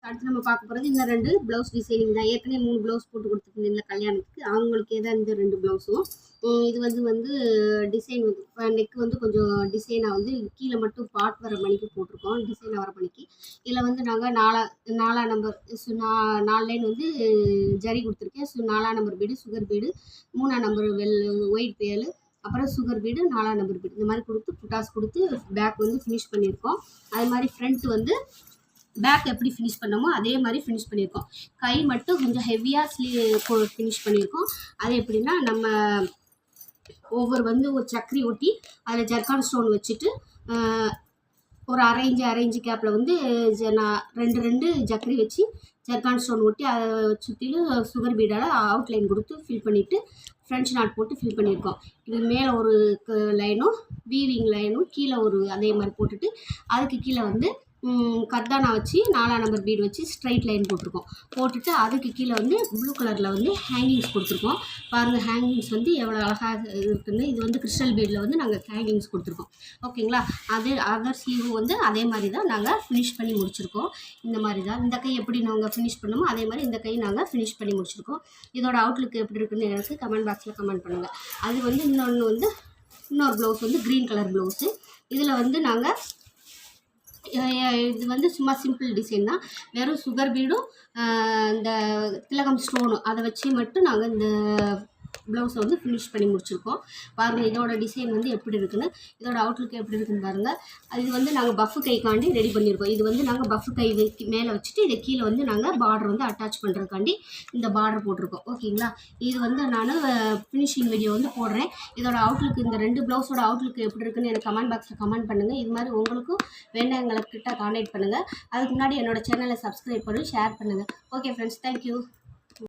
அடுத்து நம்ம பார்க்க போகிறது இந்த 2 ப்ளவுஸ் டிசைனிங் தான். ஏற்கனவே 3 ப்ளவுஸ் போட்டு கொடுத்துருந்தேன்ல கல்யாணத்துக்கு, அவங்களுக்கு தான் இந்த 2 ப்ளவுஸும். இது வந்து டிசைன் வந்து நெக் வந்து கொஞ்சம் டிசைனாக வந்து கீழே மட்டும் பாட் வர மணிக்கு போட்டிருக்கோம், டிசைனாக வர மணிக்கு. இதில் வந்து நாங்கள் 4 நம்பர் 4 லைன் வந்து ஜரி கொடுத்துருக்கேன். 4 number bead, sugar bead, 3 number white பேல், அப்புறம் சுகர் பீடு, 4 நம்பர் பீடு, இந்த மாதிரி கொடுத்து புட்டாஸ் கொடுத்து பேக் வந்து ஃபினிஷ் பண்ணியிருக்கோம். அது மாதிரி ஃப்ரண்ட் வந்து பேக் எப்படி ஃபினிஷ் பண்ணோமோ அதே மாதிரி ஃபினிஷ் பண்ணியிருக்கோம். கை மட்டும் கொஞ்சம் ஹெவியாக ஃபினிஷ் பண்ணியிருக்கோம். அது எப்படின்னா, நம்ம ஒவ்வொரு வந்து ஒரு சக்கரி ஒட்டி அதில் ஜர்கான் ஸ்டோன் வச்சுட்டு ஒரு அரை இன்ச்சு கேப்பில் வந்து நான் 2 ஜக்கரி வச்சு ஜர்கான் ஸ்டோன் ஒட்டி அதை சுற்றிலும் சுகர் பீடால் அவுட்லைன் கொடுத்து ஃபில் பண்ணிவிட்டு ஃப்ரெஞ்ச் நாட் போட்டு ஃபில் பண்ணியிருக்கோம். இது மேலே ஒரு லைனும் வீவிங் லைனும் கீழே ஒரு அதே மாதிரி போட்டுட்டு அதுக்கு கீழே வந்து கர்தானா வச்சு 4 நம்பர் பீடு வச்சு ஸ்ட்ரைட் லைன் போட்டுட்டு அதுக்கு கீழே வந்து ப்ளூ கலரில் வந்து ஹேங்கிங்ஸ் கொடுத்துருக்கோம். பாருங்கள் ஹேங்கிங்ஸ் வந்து எவ்வளோ அழகாக இருக்குன்னு. இது வந்து கிறிஸ்டல் பீடில் வந்து நாங்கள் ஹேங்கிங்ஸ் கொடுத்துருக்கோம். ஓகேங்களா? அதர் ஸ்லீவும் வந்து அதே மாதிரி தான் நாங்கள் ஃபினிஷ் பண்ணி முடிச்சிருக்கோம். இந்த மாதிரி தான் இந்த கை எப்படி நாங்கள் ஃபினிஷ் பண்ணோமோ அதே மாதிரி இந்த கை நாங்கள் ஃபினிஷ் பண்ணி முடிச்சிருக்கோம். இதோட அவுட்லுக் எப்படி இருக்குன்னு எனக்கு கமெண்ட் பாக்ஸில் கமெண்ட் பண்ணுங்கள். அது வந்து இன்னொரு ப்ளவுஸ் வந்து க்ரீன் கலர் ப்ளவுஸு. இதில் வந்து நாங்கள் இது வந்து சும்மா சிம்பிள் டிசைன் தான். வெறும் சுகர் பீடும் இந்த திலகம் ஸ்டோனும் அதை வச்சு மட்டும் நாங்கள் இந்த ப்ளவுஸை வந்து ஃபினிஷ் பண்ணி முடிச்சிருக்கோம். பாருங்கள் இதோட டிசைன் வந்து எப்படி இருக்குன்னு, இதோட அவுட்லுக் எப்படி இருக்குன்னு பாருங்கள். இது வந்து நாங்கள் பஃபு கைக்காண்டி ரெடி பண்ணியிருக்கோம். இது வந்து நாங்கள் பஃபு கை மேலே வச்சுட்டு இதை கீழே வந்து நாங்கள் பார்டர் வந்து அட்டாச் பண்ணுறதுக்காண்டி இந்த பார்டர் போட்டிருக்கோம். ஓகேங்களா? இது வந்து நான் ஃபினிஷிங் வீடியோ வந்து போடுறேன். இதோட அவுட்லுக் இந்த 2 ப்ளவுஸோட அவுட்லுக் எப்படி இருக்குன்னு எனக்கு கமெண்ட் பாக்ஸில் கமெண்ட் பண்ணுங்கள். இது மாதிரி உங்களுக்கும் வேண்டாம் எங்கள்கிட்ட கான்டாக்ட் பண்ணுங்கள். அதுக்கு முன்னாடி என்னோடய சேனலை சப்ஸ்கிரைப் பண்ணி ஷேர் பண்ணுங்கள். Okay friends, thank you.